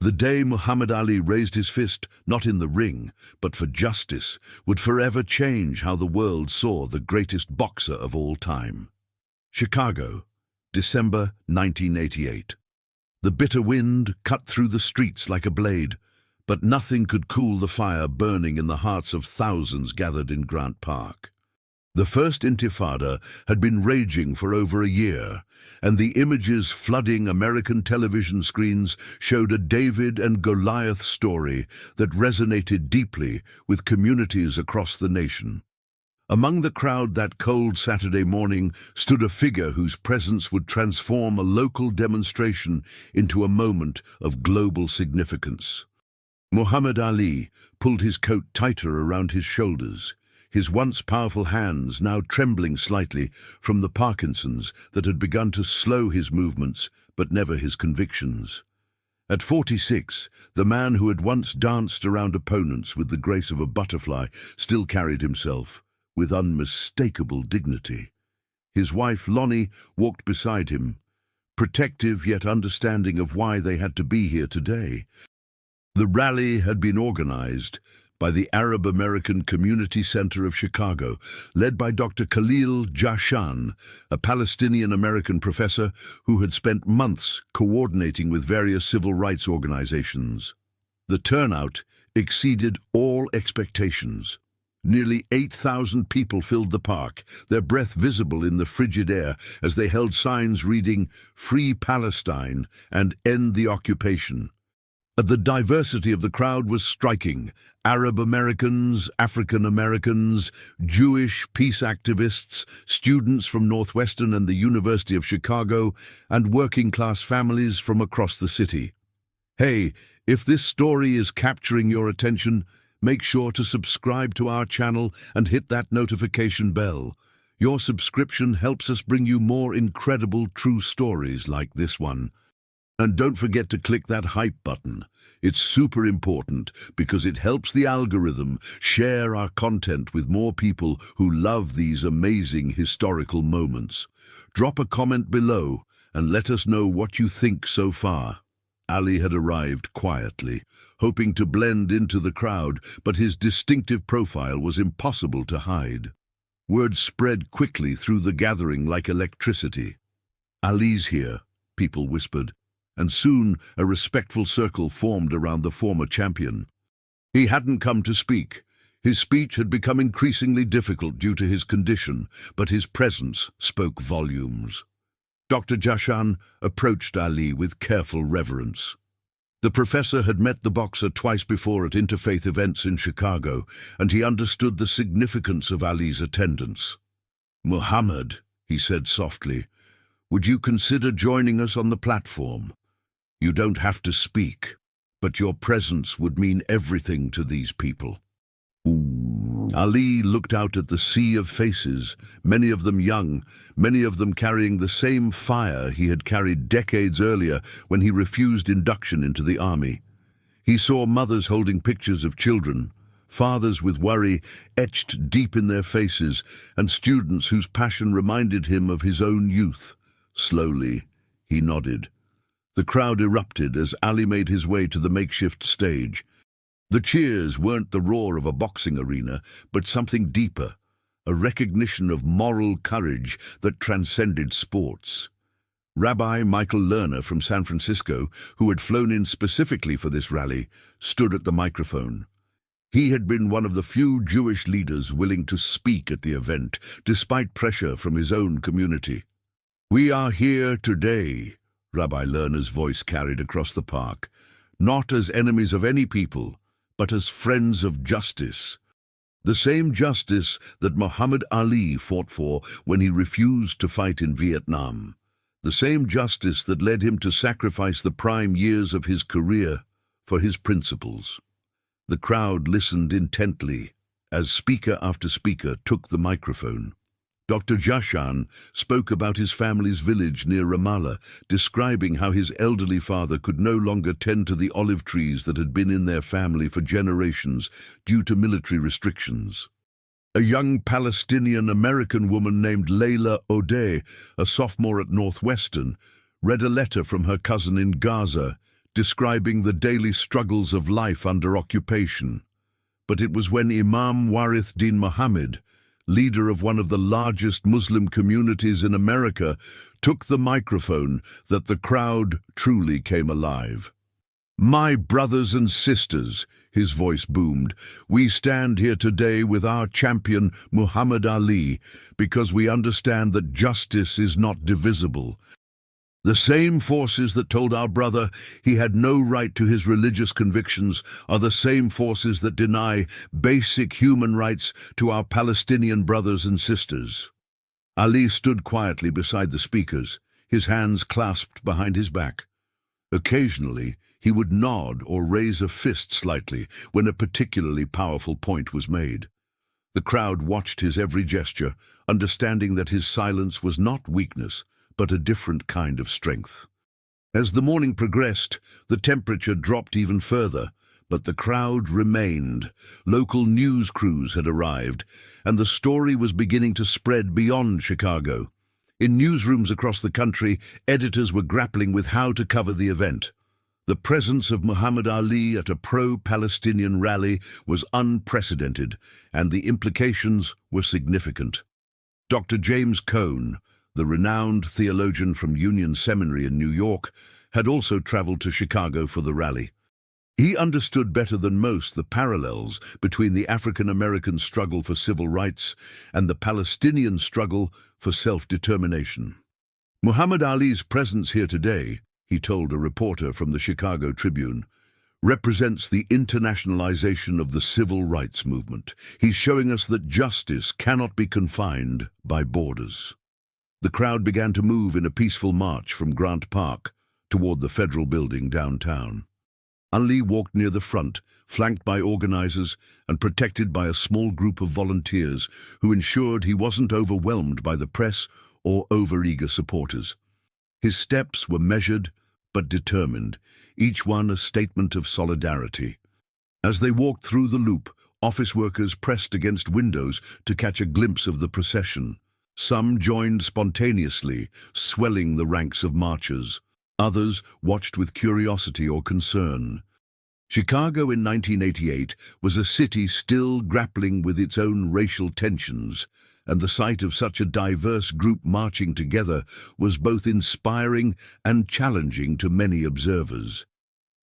The day Muhammad Ali raised his fist, not in the ring, but for justice, would forever change how the world saw the greatest boxer of all time. Chicago, December 1988. The bitter wind cut through the streets like a blade, but nothing could cool the fire burning in the hearts of thousands gathered in Grant Park. The first intifada had been raging for over a year, and the images flooding American television screens showed a David and Goliath story that resonated deeply with communities across the nation. Among the crowd that cold Saturday morning stood a figure whose presence would transform a local demonstration into a moment of global significance. Muhammad Ali pulled his coat tighter around his shoulders, his once powerful hands now trembling slightly from the Parkinson's that had begun to slow his movements, but never his convictions. At 46, the man who had once danced around opponents with the grace of a butterfly still carried himself with unmistakable dignity. His wife, Lonnie, walked beside him, protective yet understanding of why they had to be here today. The rally had been organized by the Arab American Community Center of Chicago, led by Dr. Khalil Jashan, a Palestinian-American professor who had spent months coordinating with various civil rights organizations. The turnout exceeded all expectations. Nearly 8,000 people filled the park, their breath visible in the frigid air as they held signs reading "Free Palestine" and "End the Occupation." The diversity of the crowd was striking. Arab Americans, African Americans, Jewish peace activists, students from Northwestern and the University of Chicago, and working-class families from across the city. Hey, if this story is capturing your attention, make sure to subscribe to our channel and hit that notification bell. Your subscription helps us bring you more incredible true stories like this one. And don't forget to click that hype button. It's super important because it helps the algorithm share our content with more people who love these amazing historical moments. Drop a comment below and let us know what you think so far. Ali had arrived quietly, hoping to blend into the crowd, but his distinctive profile was impossible to hide. Word spread quickly through the gathering like electricity. "Ali's here," people whispered, and soon a respectful circle formed around the former champion. He hadn't come to speak. His speech had become increasingly difficult due to his condition, but his presence spoke volumes. Dr. Jashan approached Ali with careful reverence. The professor had met the boxer twice before at interfaith events in Chicago, and he understood the significance of Ali's attendance. "Muhammad," he said softly, "would you consider joining us on the platform? You don't have to speak, but your presence would mean everything to these people." Ali looked out at the sea of faces, many of them young, many of them carrying the same fire he had carried decades earlier when he refused induction into the army. He saw mothers holding pictures of children, fathers with worry etched deep in their faces, and students whose passion reminded him of his own youth. Slowly, he nodded. The crowd erupted as Ali made his way to the makeshift stage. The cheers weren't the roar of a boxing arena, but something deeper, a recognition of moral courage that transcended sports. Rabbi Michael Lerner from San Francisco, who had flown in specifically for this rally, stood at the microphone. He had been one of the few Jewish leaders willing to speak at the event, despite pressure from his own community. "We are here today," Rabbi Lerner's voice carried across the park, "not as enemies of any people, but as friends of justice. The same justice that Muhammad Ali fought for when he refused to fight in Vietnam. The same justice that led him to sacrifice the prime years of his career for his principles." The crowd listened intently as speaker after speaker took the microphone. Dr. Jashan spoke about his family's village near Ramallah, describing how his elderly father could no longer tend to the olive trees that had been in their family for generations due to military restrictions. A young Palestinian-American woman named Layla O'Day, a sophomore at Northwestern, read a letter from her cousin in Gaza, describing the daily struggles of life under occupation. But it was when Imam Warith Din Muhammad, leader of one of the largest Muslim communities in America, took the microphone that the crowd truly came alive. "My brothers and sisters," his voice boomed, "we stand here today with our champion Muhammad Ali because we understand that justice is not divisible. The same forces that told our brother he had no right to his religious convictions are the same forces that deny basic human rights to our Palestinian brothers and sisters." Ali stood quietly beside the speakers, his hands clasped behind his back. Occasionally, he would nod or raise a fist slightly when a particularly powerful point was made. The crowd watched his every gesture, understanding that his silence was not weakness, but a different kind of strength. As the morning progressed, the temperature dropped even further, but the crowd remained. Local news crews had arrived, and the story was beginning to spread beyond Chicago. In newsrooms across the country, editors were grappling with how to cover the event. The presence of Muhammad Ali at a pro-Palestinian rally was unprecedented, and the implications were significant. Dr. James Cone, the renowned theologian from Union Seminary in New York, had also traveled to Chicago for the rally. He understood better than most the parallels between the African-American struggle for civil rights and the Palestinian struggle for self-determination. "Muhammad Ali's presence here today," he told a reporter from the Chicago Tribune, "represents the internationalization of the civil rights movement. He's showing us that justice cannot be confined by borders." The crowd began to move in a peaceful march from Grant Park toward the federal building downtown. Ali walked near the front, flanked by organizers and protected by a small group of volunteers who ensured he wasn't overwhelmed by the press or overeager supporters. His steps were measured but determined, each one a statement of solidarity. As they walked through the loop, office workers pressed against windows to catch a glimpse of the procession. Some joined spontaneously, swelling the ranks of marchers. Others watched with curiosity or concern. Chicago in 1988 was a city still grappling with its own racial tensions, and the sight of such a diverse group marching together was both inspiring and challenging to many observers.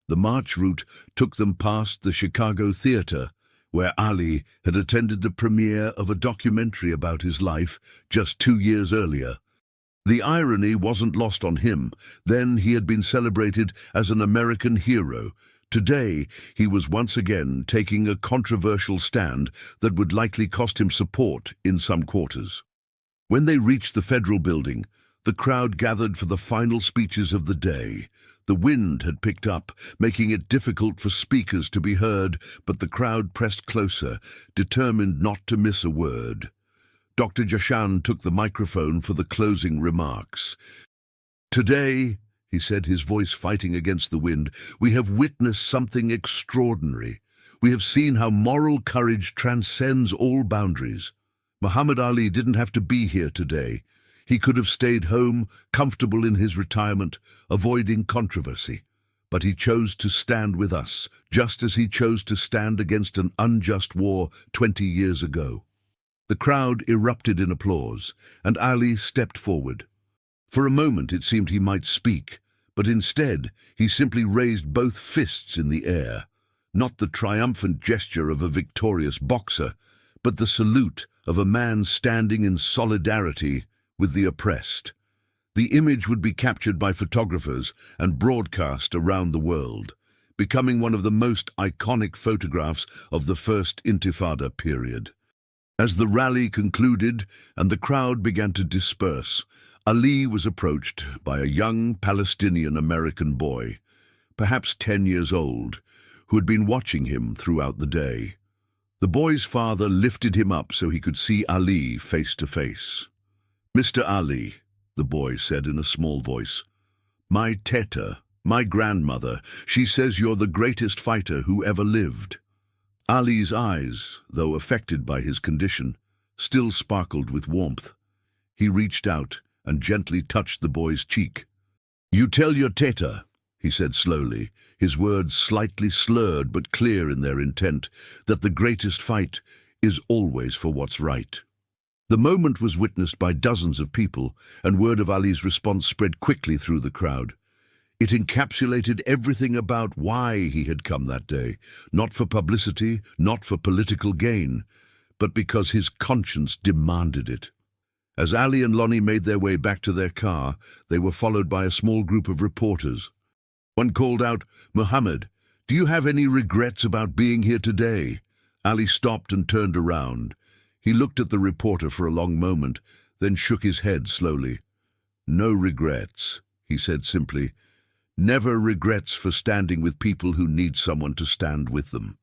The march route took them past the Chicago Theater, where Ali had attended the premiere of a documentary about his life just 2 years earlier. The irony wasn't lost on him. Then he had been celebrated as an American hero. Today, he was once again taking a controversial stand that would likely cost him support in some quarters. When they reached the federal building, the crowd gathered for the final speeches of the day. The wind had picked up, making it difficult for speakers to be heard, but the crowd pressed closer, determined not to miss a word. Dr. Jashan took the microphone for the closing remarks. "Today," he said, his voice fighting against the wind, "we have witnessed something extraordinary. We have seen how moral courage transcends all boundaries. Muhammad Ali didn't have to be here today. He could have stayed home, comfortable in his retirement, avoiding controversy. But he chose to stand with us, just as he chose to stand against an unjust war 20 years ago." The crowd erupted in applause, and Ali stepped forward. For a moment it seemed he might speak, but instead he simply raised both fists in the air, not the triumphant gesture of a victorious boxer, but the salute of a man standing in solidarity with the oppressed. The image would be captured by photographers and broadcast around the world, becoming one of the most iconic photographs of the first intifada period. As the rally concluded and the crowd began to disperse, Ali was approached by a young Palestinian-American boy, perhaps 10 years old, who had been watching him throughout the day. The boy's father lifted him up so he could see Ali face to face. "Mr. Ali," the boy said in a small voice, "my teta, my grandmother, she says you're the greatest fighter who ever lived." Ali's eyes, though affected by his condition, still sparkled with warmth. He reached out and gently touched the boy's cheek. "You tell your teta," he said slowly, his words slightly slurred but clear in their intent, that the greatest fight is always for what's right. The moment was witnessed by dozens of people, and word of Ali's response spread quickly through the crowd. It encapsulated everything about why he had come that day, not for publicity, not for political gain, but because his conscience demanded it. As Ali and Lonnie made their way back to their car, they were followed by a small group of reporters. One called out, "Muhammad, do you have any regrets about being here today?" Ali stopped and turned around. He looked at the reporter for a long moment, then shook his head slowly. "No regrets," he said simply. "Never regrets for standing with people who need someone to stand with them."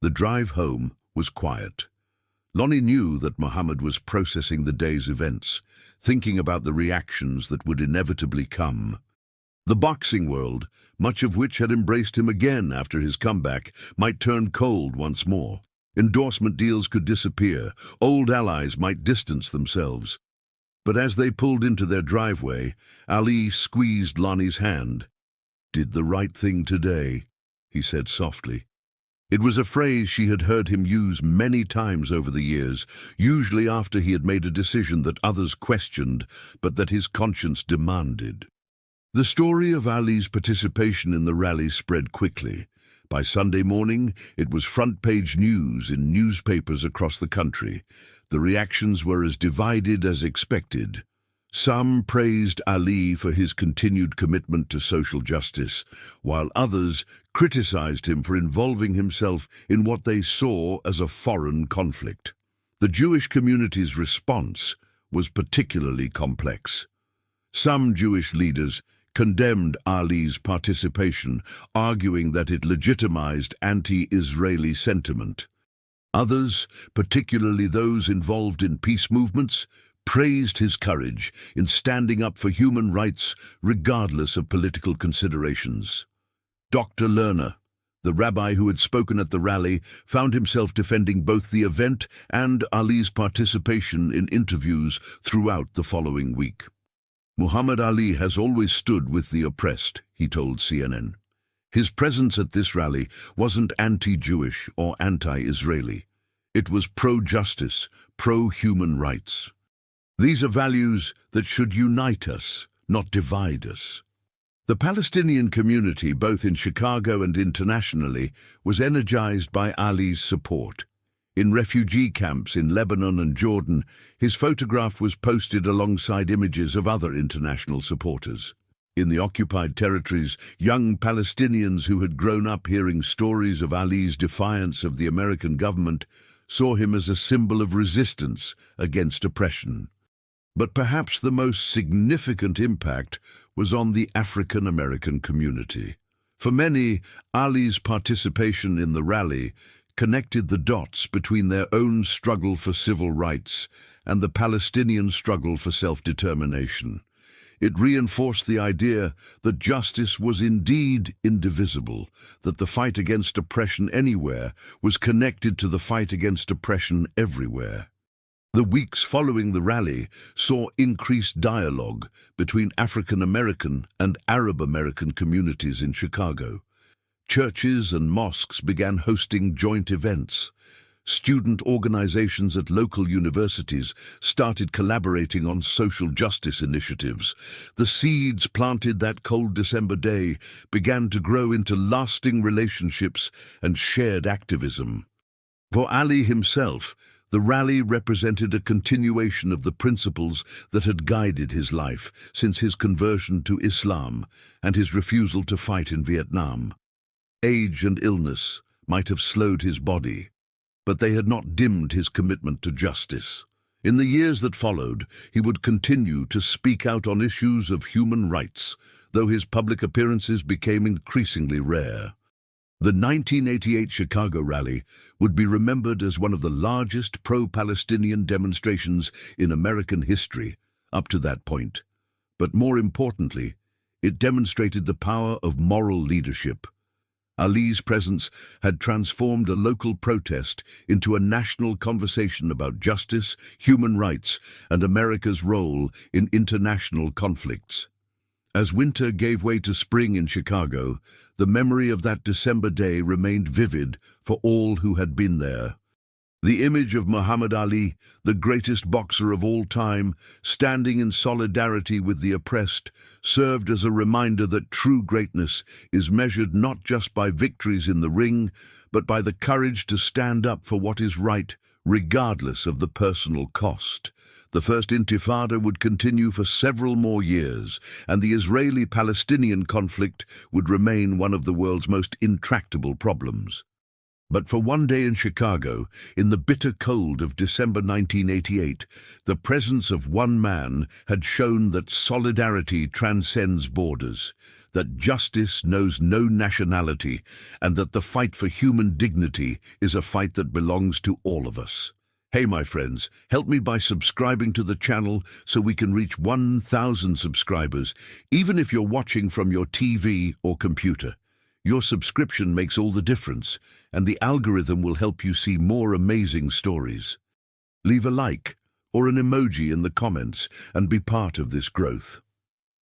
The drive home was quiet. Lonnie knew that Muhammad was processing the day's events, thinking about the reactions that would inevitably come. The boxing world, much of which had embraced him again after his comeback, might turn cold once more. Endorsement deals could disappear, old allies might distance themselves. But as they pulled into their driveway, Ali squeezed Lonnie's hand. "Did the right thing today," he said softly. It was a phrase she had heard him use many times over the years, usually after he had made a decision that others questioned, but that his conscience demanded. The story of Ali's participation in the rally spread quickly. By Sunday morning, it was front-page news in newspapers across the country. The reactions were as divided as expected. Some praised Ali for his continued commitment to social justice, while others criticized him for involving himself in what they saw as a foreign conflict. The Jewish community's response was particularly complex. Some Jewish leaders condemned Ali's participation, arguing that it legitimized anti-Israeli sentiment. Others, particularly those involved in peace movements, praised his courage in standing up for human rights regardless of political considerations. Dr. Lerner, the rabbi who had spoken at the rally, found himself defending both the event and Ali's participation in interviews throughout the following week. "Muhammad Ali has always stood with the oppressed," he told CNN. His presence at this rally wasn't anti-Jewish or anti-Israeli. It was pro-justice, pro-human rights. These are values that should unite us, not divide us. The Palestinian community, both in Chicago and internationally, was energized by Ali's support. In refugee camps in Lebanon and Jordan, his photograph was posted alongside images of other international supporters. In the occupied territories, young Palestinians who had grown up hearing stories of Ali's defiance of the American government saw him as a symbol of resistance against oppression. But perhaps the most significant impact was on the African American community. For many, Ali's participation in the rally connected the dots between their own struggle for civil rights and the Palestinian struggle for self-determination. It reinforced the idea that justice was indeed indivisible, that the fight against oppression anywhere was connected to the fight against oppression everywhere. The weeks following the rally saw increased dialogue between African American and Arab American communities in Chicago. Churches and mosques began hosting joint events. Student organizations at local universities started collaborating on social justice initiatives. The seeds planted that cold December day began to grow into lasting relationships and shared activism. For Ali himself, the rally represented a continuation of the principles that had guided his life since his conversion to Islam and his refusal to fight in Vietnam. Age and illness might have slowed his body, but they had not dimmed his commitment to justice. In the years that followed, he would continue to speak out on issues of human rights, though his public appearances became increasingly rare. The 1988 Chicago rally would be remembered as one of the largest pro-Palestinian demonstrations in American history up to that point. But more importantly, it demonstrated the power of moral leadership. Ali's presence had transformed a local protest into a national conversation about justice, human rights, and America's role in international conflicts. As winter gave way to spring in Chicago, the memory of that December day remained vivid for all who had been there. The image of Muhammad Ali, the greatest boxer of all time, standing in solidarity with the oppressed, served as a reminder that true greatness is measured not just by victories in the ring, but by the courage to stand up for what is right, regardless of the personal cost. The first intifada would continue for several more years, and the Israeli-Palestinian conflict would remain one of the world's most intractable problems. But for one day in Chicago, in the bitter cold of December 1988, the presence of one man had shown that solidarity transcends borders, that justice knows no nationality, and that the fight for human dignity is a fight that belongs to all of us. Hey, my friends, help me by subscribing to the channel so we can reach 1,000 subscribers, even if you're watching from your TV or computer. Your subscription makes all the difference, and the algorithm will help you see more amazing stories. Leave a like or an emoji in the comments and be part of this growth.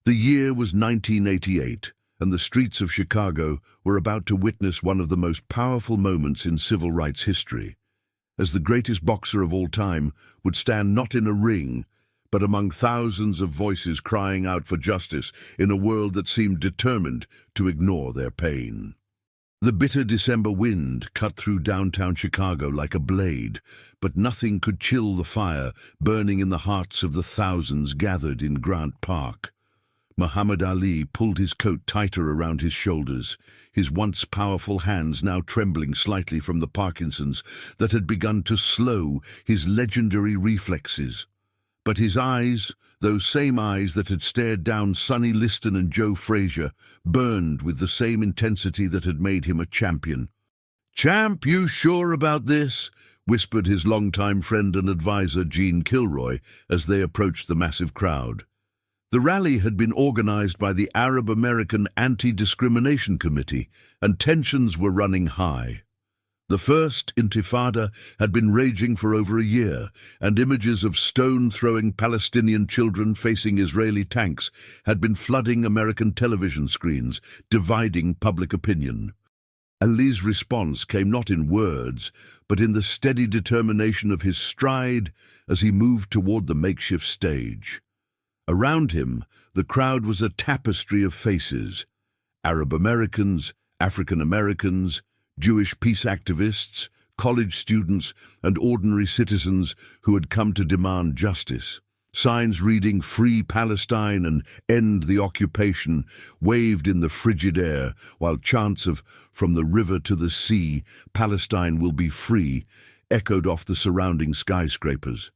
The year was 1988, and the streets of Chicago were about to witness one of the most powerful moments in civil rights history, as the greatest boxer of all time would stand not in a ring, but among thousands of voices crying out for justice in a world that seemed determined to ignore their pain. The bitter December wind cut through downtown Chicago like a blade, but nothing could chill the fire burning in the hearts of the thousands gathered in Grant Park. Muhammad Ali pulled his coat tighter around his shoulders, his once powerful hands now trembling slightly from the Parkinson's that had begun to slow his legendary reflexes. But his eyes, those same eyes that had stared down Sonny Liston and Joe Frazier, burned with the same intensity that had made him a champion. "Champ, you sure about this?" whispered his longtime friend and advisor Gene Kilroy as they approached the massive crowd. The rally had been organized by the Arab American Anti-Discrimination Committee, and tensions were running high. The first intifada had been raging for over a year, and images of stone-throwing Palestinian children facing Israeli tanks had been flooding American television screens, dividing public opinion. Ali's response came not in words, but in the steady determination of his stride as he moved toward the makeshift stage. Around him, the crowd was a tapestry of faces: Arab Americans, African Americans, Jewish peace activists, college students, and ordinary citizens who had come to demand justice. Signs reading "Free Palestine" and "End the Occupation" waved in the frigid air, while chants of "From the river to the sea, Palestine will be free" echoed off the surrounding skyscrapers.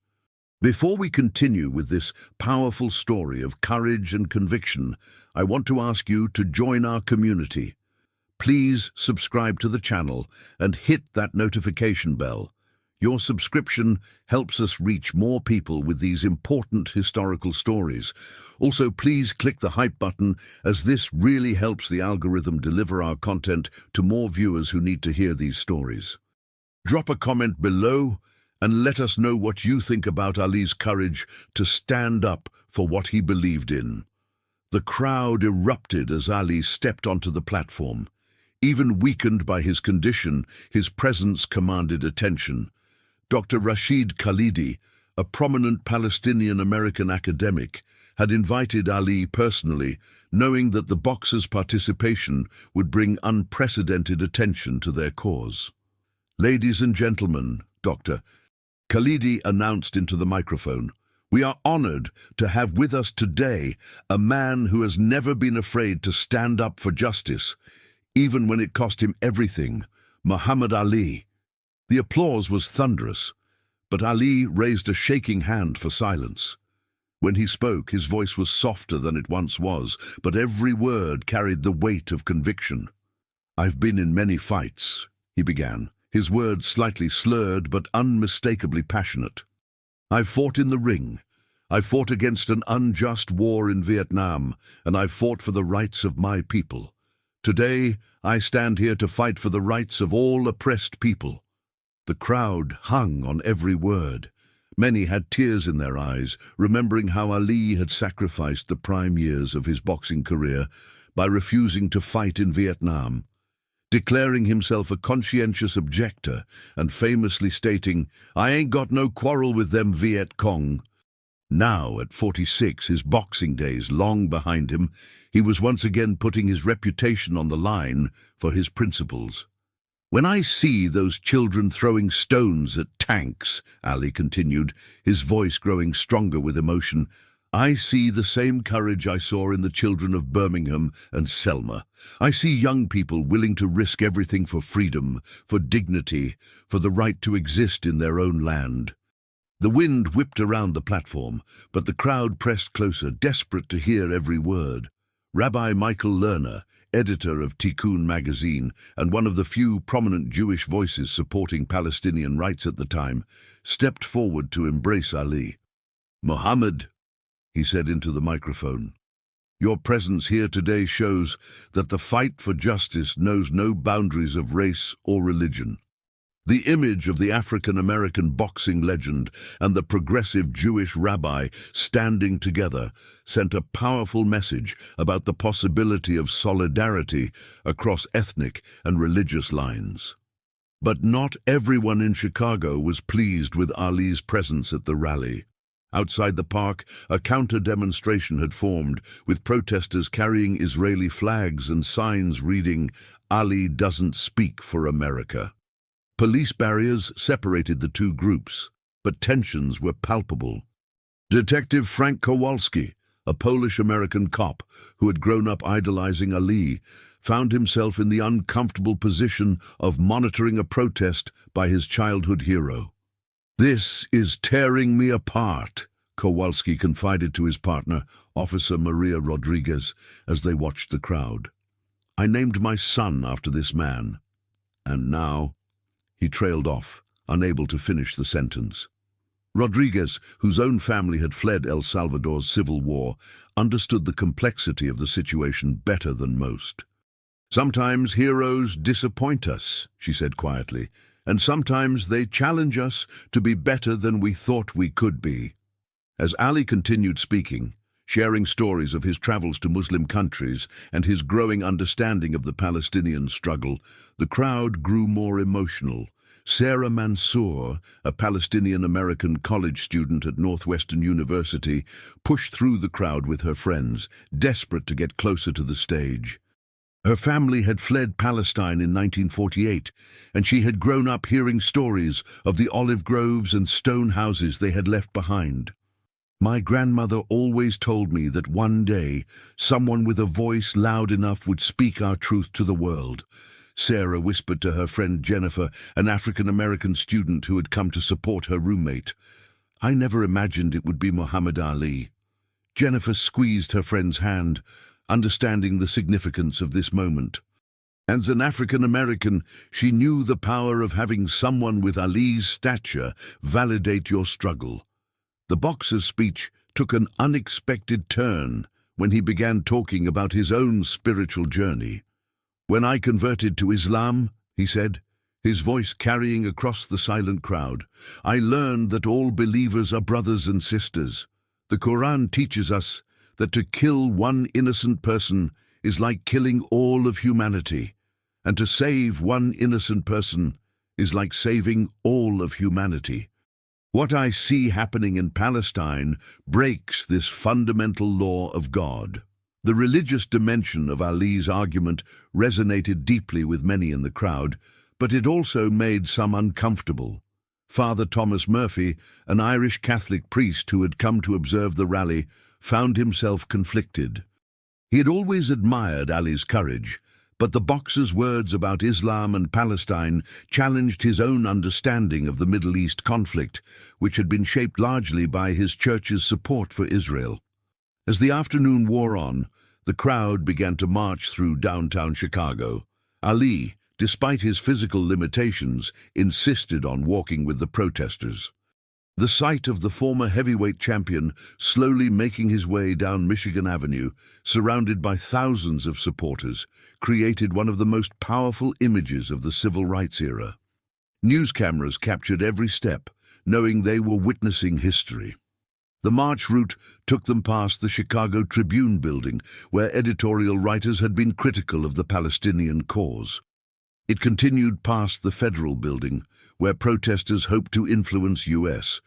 Before we continue with this powerful story of courage and conviction, I want to ask you to join our community. Please subscribe to the channel and hit that notification bell. Your subscription helps us reach more people with these important historical stories. Also, please click the hype button, as this really helps the algorithm deliver our content to more viewers who need to hear these stories. Drop a comment below and let us know what you think about Ali's courage to stand up for what he believed in. The crowd erupted as Ali stepped onto the platform. Even weakened by his condition, his presence commanded attention. Dr. Rashid Khalidi, a prominent Palestinian-American academic, had invited Ali personally, knowing that the boxers' participation would bring unprecedented attention to their cause. "Ladies and gentlemen," Dr. Khalidi announced into the microphone, "we are honored to have with us today a man who has never been afraid to stand up for justice, even when it cost him everything, Muhammad Ali." The applause was thunderous, but Ali raised a shaking hand for silence. When he spoke, his voice was softer than it once was, but every word carried the weight of conviction. "I've been in many fights," he began, his words slightly slurred but unmistakably passionate. "I've fought in the ring. I've fought against an unjust war in Vietnam, and I've fought for the rights of my people. Today, I stand here to fight for the rights of all oppressed people." The crowd hung on every word. Many had tears in their eyes, remembering how Ali had sacrificed the prime years of his boxing career by refusing to fight in Vietnam, declaring himself a conscientious objector and famously stating, "I ain't got no quarrel with them Viet Cong." Now, at 46, his boxing days long behind him, he was once again putting his reputation on the line for his principles. "When I see those children throwing stones at tanks," Ali continued, his voice growing stronger with emotion, "I see the same courage I saw in the children of Birmingham and Selma. I see young people willing to risk everything for freedom, for dignity, for the right to exist in their own land." The wind whipped around the platform, but the crowd pressed closer, desperate to hear every word. Rabbi Michael Lerner, editor of Tikkun magazine and one of the few prominent Jewish voices supporting Palestinian rights at the time, stepped forward to embrace Ali. "Muhammad," he said into the microphone, "your presence here today shows that the fight for justice knows no boundaries of race or religion. The image of the African-American boxing legend and the progressive Jewish rabbi standing together sent a powerful message about the possibility of solidarity across ethnic and religious lines." But not everyone in Chicago was pleased with Ali's presence at the rally. Outside the park, a counter-demonstration had formed, with protesters carrying Israeli flags and signs reading, "Ali doesn't speak for America." Police barriers separated the two groups, but tensions were palpable. Detective Frank Kowalski, a Polish-American cop who had grown up idolizing Ali, found himself in the uncomfortable position of monitoring a protest by his childhood hero. "This is tearing me apart," Kowalski confided to his partner, Officer Maria Rodriguez, as they watched the crowd. "I named my son after this man. And now—" He trailed off, unable to finish the sentence. Rodriguez, whose own family had fled El Salvador's civil war, understood the complexity of the situation better than most. "Sometimes heroes disappoint us," she said quietly, "and sometimes they challenge us to be better than we thought we could be." As Ali continued speaking, sharing stories of his travels to Muslim countries and his growing understanding of the Palestinian struggle, the crowd grew more emotional. Sarah Mansour, a Palestinian-American college student at Northwestern University, pushed through the crowd with her friends, desperate to get closer to the stage. Her family had fled Palestine in 1948, and she had grown up hearing stories of the olive groves and stone houses they had left behind. "My grandmother always told me that one day someone with a voice loud enough would speak our truth to the world," Sarah whispered to her friend Jennifer, an African-American student who had come to support her roommate. "I never imagined it would be Muhammad Ali." Jennifer squeezed her friend's hand, understanding the significance of this moment. As an African-American, she knew the power of having someone with Ali's stature validate your struggle. The boxer's speech took an unexpected turn when he began talking about his own spiritual journey. "When I converted to Islam," he said, his voice carrying across the silent crowd, "I learned that all believers are brothers and sisters. The Quran teaches us that to kill one innocent person is like killing all of humanity, and to save one innocent person is like saving all of humanity. What I see happening in Palestine breaks this fundamental law of God." The religious dimension of Ali's argument resonated deeply with many in the crowd, but it also made some uncomfortable. Father Thomas Murphy, an Irish Catholic priest who had come to observe the rally, found himself conflicted. He had always admired Ali's courage, but the boxer's words about Islam and Palestine challenged his own understanding of the Middle East conflict, which had been shaped largely by his church's support for Israel. As the afternoon wore on, the crowd began to march through downtown Chicago. Ali, despite his physical limitations, insisted on walking with the protesters. The sight of the former heavyweight champion slowly making his way down Michigan Avenue, surrounded by thousands of supporters, created one of the most powerful images of the civil rights era. News cameras captured every step, knowing they were witnessing history. The march route took them past the Chicago Tribune building, where editorial writers had been critical of the Palestinian cause. It continued past the Federal Building, where protesters hoped to influence U.S.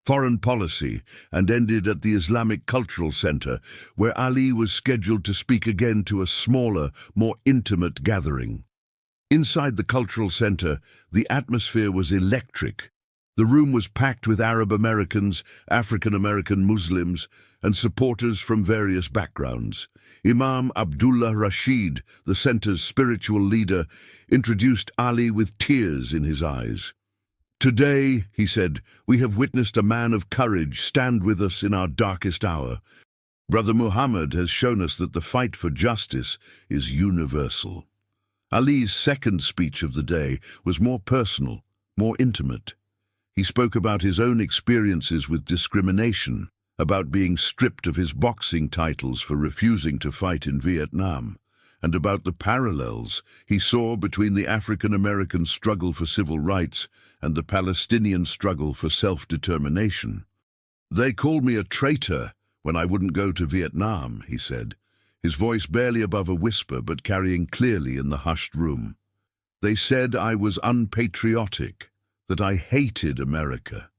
foreign policy, and ended at the Islamic Cultural Center, where Ali was scheduled to speak again to a smaller, more intimate gathering. Inside the Cultural Center, the atmosphere was electric. The room was packed with Arab Americans, African American Muslims, and supporters from various backgrounds. Imam Abdullah Rashid, the center's spiritual leader, introduced Ali with tears in his eyes. "Today," he said, "we have witnessed a man of courage stand with us in our darkest hour. Brother Muhammad has shown us that the fight for justice is universal." Ali's second speech of the day was more personal, more intimate. He spoke about his own experiences with discrimination, about being stripped of his boxing titles for refusing to fight in Vietnam, and about the parallels he saw between the African-American struggle for civil rights and the Palestinian struggle for self-determination. "They called me a traitor when I wouldn't go to Vietnam," he said, his voice barely above a whisper but carrying clearly in the hushed room. "They said I was unpatriotic, that I hated America.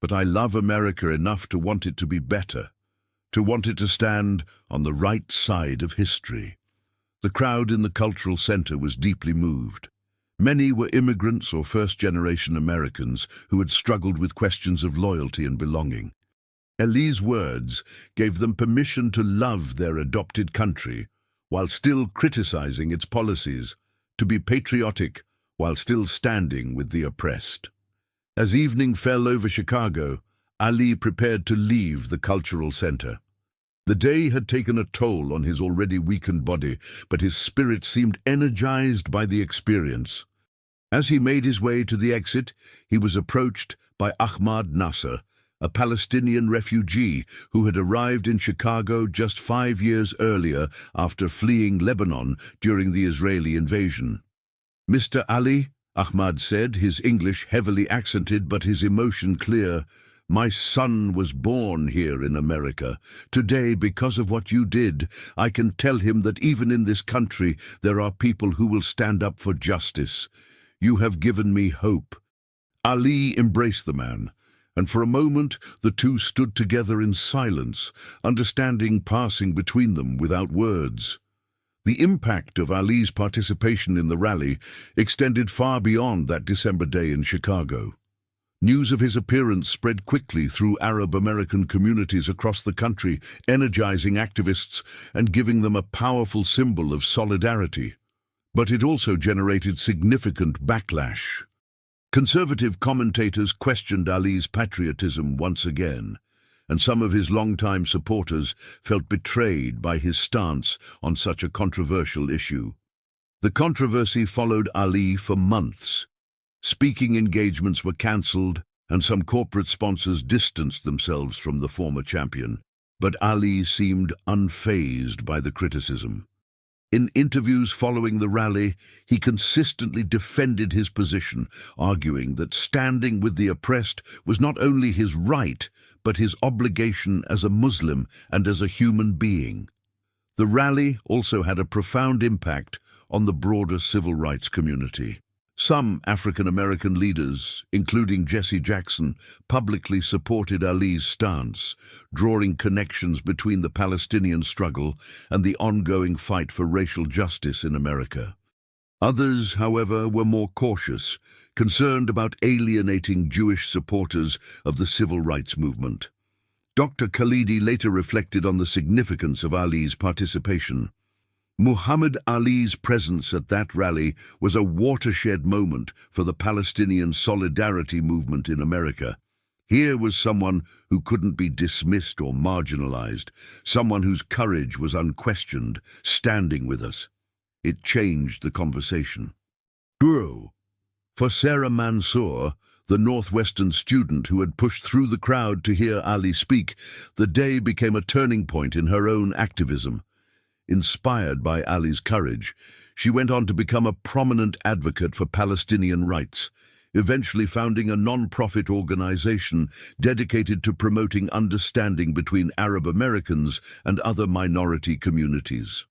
But I love America enough to want it to be better, to want it to stand on the right side of history." The crowd in the Cultural Center was deeply moved. Many were immigrants or first-generation Americans who had struggled with questions of loyalty and belonging. Ali's words gave them permission to love their adopted country while still criticizing its policies, to be patriotic while still standing with the oppressed. As evening fell over Chicago, Ali prepared to leave the Cultural Center. The day had taken a toll on his already weakened body, but his spirit seemed energized by the experience. As he made his way to the exit, he was approached by Ahmad Nasser, a Palestinian refugee who had arrived in Chicago just 5 years earlier after fleeing Lebanon during the Israeli invasion. "Mr. Ali," Ahmad said, his English heavily accented but his emotion clear, "my son was born here in America. Today, because of what you did, I can tell him that even in this country there are people who will stand up for justice. You have given me hope." Ali embraced the man, and for a moment the two stood together in silence, understanding passing between them without words. The impact of Ali's participation in the rally extended far beyond that December day in Chicago. News of his appearance spread quickly through Arab American communities across the country, energizing activists and giving them a powerful symbol of solidarity. But it also generated significant backlash. Conservative commentators questioned Ali's patriotism once again, and some of his longtime supporters felt betrayed by his stance on such a controversial issue. The controversy followed Ali for months. Speaking engagements were cancelled, and some corporate sponsors distanced themselves from the former champion. But Ali seemed unfazed by the criticism. In interviews following the rally, he consistently defended his position, arguing that standing with the oppressed was not only his right, but his obligation as a Muslim and as a human being. The rally also had a profound impact on the broader civil rights community. Some African-American leaders, including Jesse Jackson, publicly supported Ali's stance, drawing connections between the Palestinian struggle and the ongoing fight for racial justice in America. Others, however, were more cautious, concerned about alienating Jewish supporters of the civil rights movement. Dr. Khalidi later reflected on the significance of Ali's participation. Muhammad Ali's presence at that rally was a watershed moment for the Palestinian solidarity movement in America. Here was someone who couldn't be dismissed or marginalized, someone whose courage was unquestioned, standing with us. It changed the conversation. True. For Sarah Mansour, the Northwestern student who had pushed through the crowd to hear Ali speak, the day became a turning point in her own activism. Inspired by Ali's courage, she went on to become a prominent advocate for Palestinian rights, eventually founding a non-profit organization dedicated to promoting understanding between Arab Americans and other minority communities.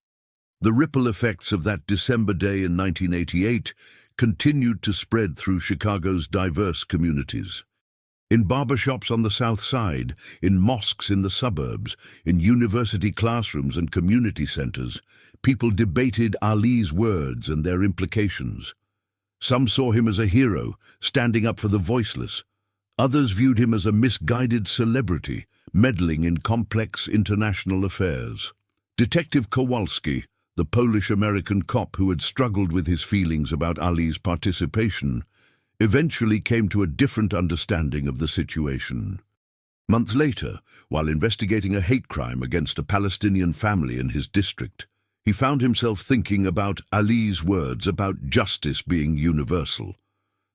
The ripple effects of that December day in 1988 continued to spread through Chicago's diverse communities. In barbershops on the South Side, in mosques in the suburbs, in university classrooms and community centers, people debated Ali's words and their implications. Some saw him as a hero, standing up for the voiceless. Others viewed him as a misguided celebrity, meddling in complex international affairs. Detective Kowalski, the Polish-American cop who had struggled with his feelings about Ali's participation, eventually came to a different understanding of the situation. Months later, while investigating a hate crime against a Palestinian family in his district, he found himself thinking about Ali's words about justice being universal.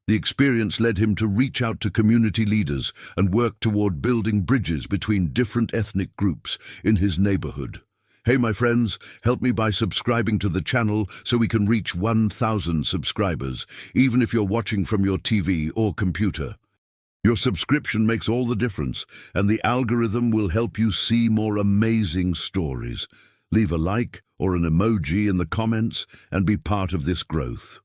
The experience led him to reach out to community leaders and work toward building bridges between different ethnic groups in his neighborhood. Hey my friends, help me by subscribing to the channel so we can reach 1,000 subscribers, even if you're watching from your TV or computer. Your subscription makes all the difference, and the algorithm will help you see more amazing stories. Leave a like or an emoji in the comments and be part of this growth.